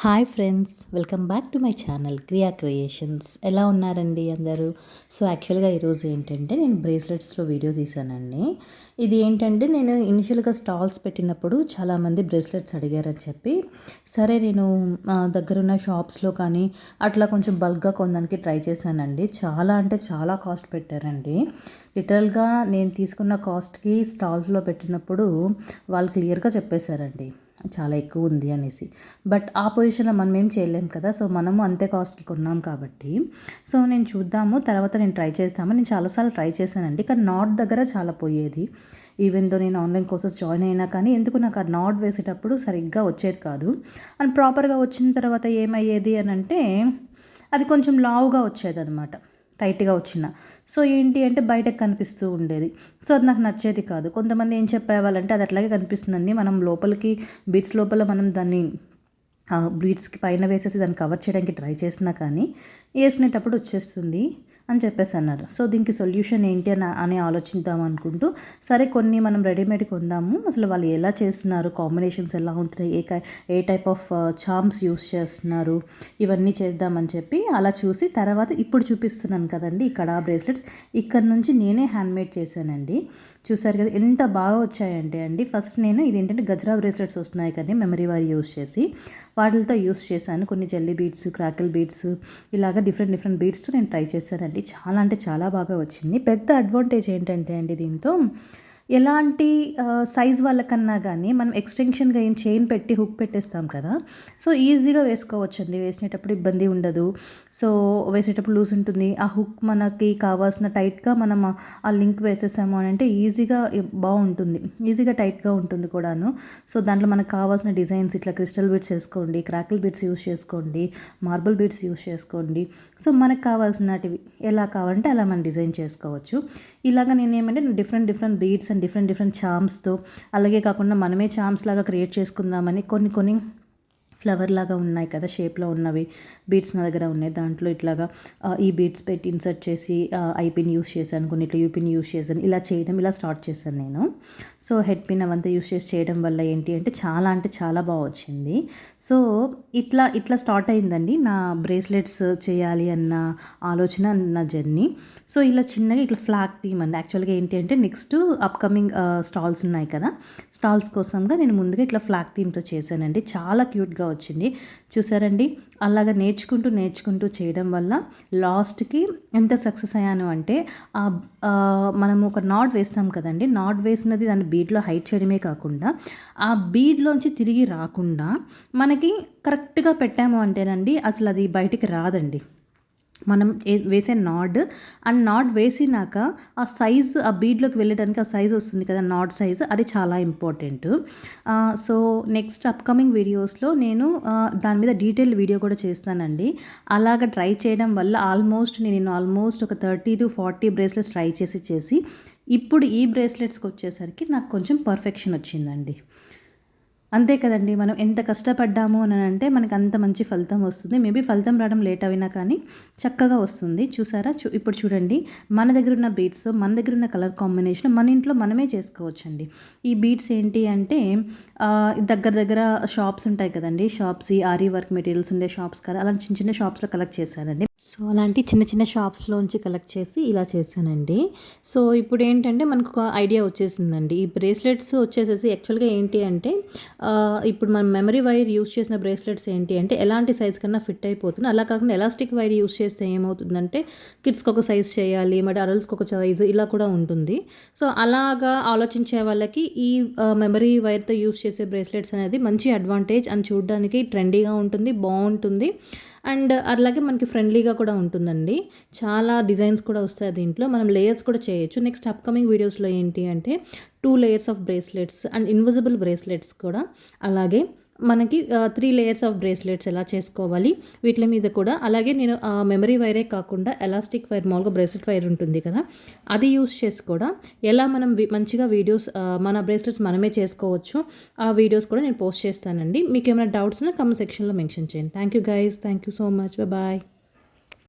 Hi friends, welcome back to my channel క్రియా creations. ఎలా ఉన్నారండి అందరూ? సో యాక్చువల్గా ఈరోజు ఏంటంటే నేను బ్రేస్లెట్స్లో వీడియో తీసానండి. ఇది ఏంటంటే నేను ఇనిషియల్గా స్టాల్స్ పెట్టినప్పుడు చాలామంది బ్రేస్లెట్స్ అడిగారని చెప్పి సరే నేను దగ్గరున్న షాప్స్లో కానీ అట్లా కొంచెం బల్క్గా కొనడానికి ట్రై చేశానండి. చాలా అంటే చాలా కాస్ట్ పెట్టారండి. లిటరల్గా నేను తీసుకున్న కాస్ట్కి స్టాల్స్లో పెట్టినప్పుడు వాళ్ళు క్లియర్గా చెప్పేశారండి చాలా ఎక్కువ ఉంది అనేసి. బట్ ఆ పొజిషన్లో మనం ఏం చేయలేం కదా. సో మనము అంతే కాస్ట్కి కొన్నాం కాబట్టి సో నేను చూద్దాము, తర్వాత నేను ట్రై చేస్తాము. నేను చాలాసార్లు ట్రై చేశానండి, కానీ నాట్ దగ్గర చాలా పోయేది. ఈవెన్ దో నేను ఆన్లైన్ కోర్సెస్ జాయిన్ అయినా కానీ ఎందుకు నాకు ఆ నాట్ వేసేటప్పుడు సరిగ్గా వచ్చేది కాదు. అండ్ ప్రాపర్గా వచ్చిన తర్వాత ఏమయ్యేది అని అంటే అది కొంచెం లావుగా వచ్చేది అనమాట, టైట్గా వచ్చిన. సో ఏంటి అంటే బయటకు కనిపిస్తూ ఉండేది. సో అది నాకు నచ్చేది కాదు. కొంతమంది ఏం చెప్పేవాళ్ళంటే అది అట్లాగే కనిపిస్తుందండి, మనం లోపలికి బీట్స్ లోపల మనం దాన్ని బీట్స్కి పైన వేసేసి దాన్ని కవర్ చేయడానికి ట్రై చేసినా కానీ వేసినప్పుడు వచ్చేస్తుంది అని చెప్పేసి అన్నారు. సో దీనికి సొల్యూషన్ ఏంటి అని ఆలోచిద్దాం అనుకుంటూ సరే కొన్ని మనం రెడీమేడ్ కొందాము, అసలు వాళ్ళు ఎలా చేస్తున్నారు, కాంబినేషన్స్ ఎలా ఉంటున్నాయి, ఏ టైప్ ఆఫ్ చామ్స్ యూస్ చేస్తున్నారు, ఇవన్నీ చేద్దామని చెప్పి అలా చూసి తర్వాత ఇప్పుడు చూపిస్తున్నాను కదండి ఇక్కడ బ్రేస్లెట్స్. ఇక్కడ నుంచి నేనే హ్యాండ్మేడ్ చేశానండి. చూసారు కదా ఎంత బాగా వచ్చాయంటే అండి. ఫస్ట్ నేను ఇదేంటంటే గజ్రా బ్రేస్లెట్స్ వస్తున్నాయి కానీ మెమరీ వారి యూస్ చేసి వాటితో యూస్ చేశాను. కొన్ని జెల్లీ బీడ్స్, క్రాకిల్ బీడ్స్, ఇలాగ డిఫరెంట్ బీడ్స్తో నేను ట్రై చేశానండి. చాలా అంటే చాలా బాగా వచ్చింది. పెద్ద అడ్వాంటేజ్ ఏంటంటే అండి దీంతో ఎలాంటి సైజ్ వాళ్ళకన్నా కానీ మనం ఎక్స్టెన్షన్గా ఏం చైన్ పెట్టి హుక్ పెట్టేస్తాం కదా. సో ఈజీగా వేసుకోవచ్చండి, వేసినప్పుడు ఇబ్బంది ఉండదు. సో వేసేటప్పుడు లూజ్ ఉంటుంది. ఆ హుక్ మనకి కావాల్సిన టైట్గా మనం ఆ లింక్ వేసేసాము అని అంటే ఈజీగా బాగుంటుంది, ఈజీగా టైట్గా ఉంటుంది కూడాను. సో దాంట్లో మనకు కావాల్సిన డిజైన్స్ ఇట్లా క్రిస్టల్ బీడ్స్ వేసుకోండి, క్రాకిల్ బీడ్స్ యూస్ చేసుకోండి, మార్బుల్ బీడ్స్ యూస్ చేసుకోండి. సో మనకు కావాల్సినటివి ఎలా కావాలంటే అలా మనం డిజైన్ చేసుకోవచ్చు. ఇలాగ నేను ఏమంటే డిఫరెంట్ బీడ్స్ అండ్ డిఫరెంట్ చామ్స్తో, అలాగే కాకుండా మనమే చామ్స్ లాగా క్రియేట్ చేసుకుందామని కొన్ని ఫ్లవర్ లాగా ఉన్నాయి కదా షేప్లో ఉన్నవి బీడ్స్ నా దగ్గర ఉన్నాయి. దాంట్లో ఇట్లాగా ఈ బీడ్స్ పెట్టి ఇన్సర్ట్ చేసి ఐపిన్ యూస్ చేశాను, కొన్ని ఇట్లా యూపిన్ యూస్ చేశాను. ఇలా స్టార్ట్ చేశాను నేను. సో హెడ్ పిన్ అవంతా యూస్ చేసి చేయడం వల్ల ఏంటి అంటే చాలా బాగా వచ్చింది. సో ఇట్లా స్టార్ట్ అయిందండి నా బ్రేస్లెట్స్ చేయాలి అన్న ఆలోచన, నా జర్నీ. సో ఇలా చిన్నగా ఇట్లా ఫ్లాగ్ థీమ్ అండి. యాక్చువల్గా ఏంటి అంటే నెక్స్ట్ అప్కమింగ్ స్టాల్స్ ఉన్నాయి కదా, స్టాల్స్ కోసంగా నేను ముందుగా ఇట్లా ఫ్లాగ్ థీమ్తో చేశానండి. చాలా క్యూట్గా వచ్చింది. చూసారండి, అలాగా నేర్చుకుంటూ చేయడం వల్ల లాస్ట్కి ఎంత సక్సెస్ అయ్యాను అంటే మనము ఒక నాట్ వేస్తాం కదండి, నాట్ వేసినది దాన్ని బీడ్లో హైట్ చేయడమే కాకుండా ఆ బీడ్లోంచి తిరిగి రాకుండా మనకి కరెక్ట్గా పెట్టాము అంటేనండి అసలు అది బయటికి రాదండి. మనం వేసే నాట్ వేసినాక ఆ సైజ్, ఆ బీడ్లోకి వెళ్ళడానికి ఆ సైజ్ వస్తుంది కదా, నాట్ సైజ్, అది చాలా ఇంపార్టెంట్. సో నెక్స్ట్ అప్కమింగ్ వీడియోస్లో నేను దాని మీద డీటెయిల్ వీడియో కూడా చేస్తానండి. అలాగ ట్రై చేయడం వల్ల నేను ఆల్మోస్ట్ ఒక 30 to 40 బ్రేస్లెట్స్ ట్రై చేసి ఇప్పుడు ఈ బ్రేస్లెట్స్కి వచ్చేసరికి నాకు కొంచెం పర్ఫెక్షన్ వచ్చిందండి. అంతే కదండి, మనం ఎంత కష్టపడ్డాము అని అంటే మనకు అంత మంచి ఫలితం వస్తుంది. మేబీ ఫలితం రావడం లేట్ అయినా కానీ చక్కగా వస్తుంది. చూసారా, ఇప్పుడు చూడండి, మన దగ్గర ఉన్న బీడ్స్, మన దగ్గర ఉన్న కలర్ కాంబినేషన్ మన ఇంట్లో మనమే చేసుకోవచ్చండి. ఈ బీడ్స్ ఏంటి అంటే దగ్గర షాప్స్ ఉంటాయి కదండి, షాప్స్, ఈ ఆరీ వర్క్ మెటీరియల్స్ ఉండే షాప్స్ కదా, అలాంటి చిన్న షాప్స్లో కలెక్ట్ చేశానండి. సో అలాంటి చిన్న షాప్స్లోంచి కలెక్ట్ చేసి ఇలా చేశానండి. సో ఇప్పుడు ఏంటంటే మనకు ఒక ఐడియా వచ్చేసిందండి. ఈ బ్రేస్లెట్స్ వచ్చేసేసి యాక్చువల్గా ఏంటి అంటే ఇప్పుడు మనం మెమరీ వైర్ యూస్ చేసిన బ్రేస్లెట్స్ ఏంటి అంటే ఎలాంటి సైజ్ కన్నా ఫిట్ అయిపోతుంది. అలా కాకుండా ఎలాస్టిక్ వైర్ యూస్ చేస్తే ఏమవుతుందంటే కిడ్స్కి ఒక సైజ్ చేయాలి, మరి అడల్ట్స్కి ఒక సైజు, ఇలా కూడా ఉంటుంది. సో అలాగా ఆలోచించే వాళ్ళకి ఈ మెమరీ వైర్తో యూస్ చేసే బ్రేస్లెట్స్ అనేది మంచి అడ్వాంటేజ్. అని చూడడానికి ట్రెండీగా ఉంటుంది, బాగుంటుంది, అండ్ అలాగే మనకి ఫ్రెండ్లీగా కూడా ఉంటుందండి. చాలా డిజైన్స్ కూడా వస్తాయి దీంట్లో, మనం లేయర్స్ కూడా చేయొచ్చు. నెక్స్ట్ అప్కమింగ్ వీడియోస్లో ఏంటి అంటే 2 layers of bracelets and invisible bracelets కూడా, అలాగే మనకి 3 layers ఆఫ్ బ్రేస్లెట్స్ ఎలా చేసుకోవాలి వీటి మీద కూడా. అలాగే నేను మెమరీ వైరే కాకుండా ఎలాస్టిక్ వైర్, మామూలుగా బ్రేస్లెట్ వైర్ ఉంటుంది కదా, అది యూస్ చేసి కూడా ఎలా మనం మంచిగా వీడియోస్, మన బ్రేస్లెట్స్ మనమే చేసుకోవచ్చు. ఆ వీడియోస్ కూడా నేను పోస్ట్ చేస్తానండి. మీకు ఏమైనా డౌట్స్ ఉన్నా కమెంట్ సెక్షన్లో మెన్షన్ చేయండి. Thank you guys, thank you so much, bye.